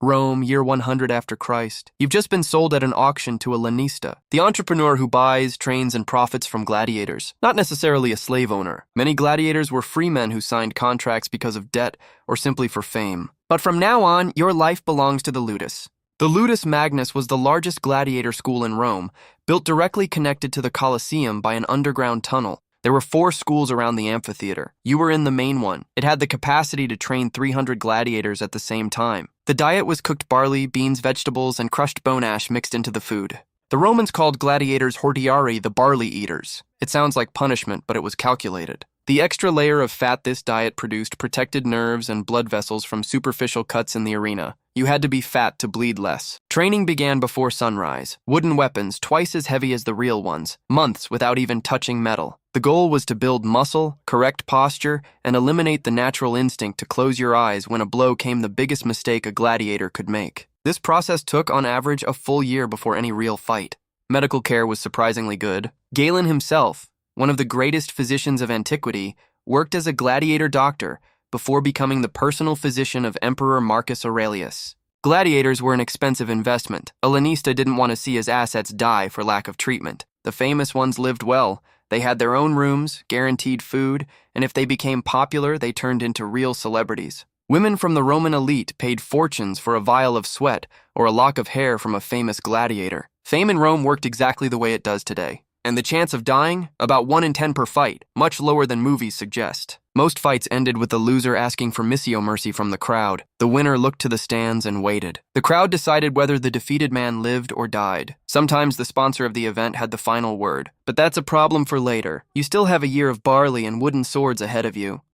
Rome, year 100 after Christ. You've just been sold at an auction to a lanista, the entrepreneur who buys, trains, and profits from gladiators, not necessarily a slave owner. Many gladiators were free men who signed contracts because of debt or simply for fame. But from now on, your life belongs to the ludus. The Ludus Magnus was the largest gladiator school in Rome, built directly connected to the Colosseum by an underground tunnel. There were 4 schools around the amphitheater. You were in the main one. It had the capacity to train 300 gladiators at the same time. The diet was cooked barley, beans, vegetables, and crushed bone ash mixed into the food. The Romans called gladiators hortiari, the barley eaters. It sounds like punishment, but it was calculated. The extra layer of fat this diet produced protected nerves and blood vessels from superficial cuts in the arena. You had to be fat to bleed less. Training began before sunrise. Wooden weapons, twice as heavy as the real ones. Months without even touching metal. The goal was to build muscle, correct posture, and eliminate the natural instinct to close your eyes when a blow came the biggest mistake a gladiator could make. This process took, on average, a full year before any real fight. Medical care was surprisingly good. Galen himself, one of the greatest physicians of antiquity, worked as a gladiator doctor before becoming the personal physician of Emperor Marcus Aurelius. Gladiators were an expensive investment. A lanista didn't want to see his assets die for lack of treatment. The famous ones lived well. They had their own rooms, guaranteed food, and if they became popular, they turned into real celebrities. Women from the Roman elite paid fortunes for a vial of sweat or a lock of hair from a famous gladiator. Fame in Rome worked exactly the way it does today. And the chance of dying? About 1 in 10 per fight, much lower than movies suggest. Most fights ended with the loser asking for missio mercy from the crowd. The winner looked to the stands and waited. The crowd decided whether the defeated man lived or died. Sometimes the sponsor of the event had the final word. But that's a problem for later. You still have a year of barley and wooden swords ahead of you.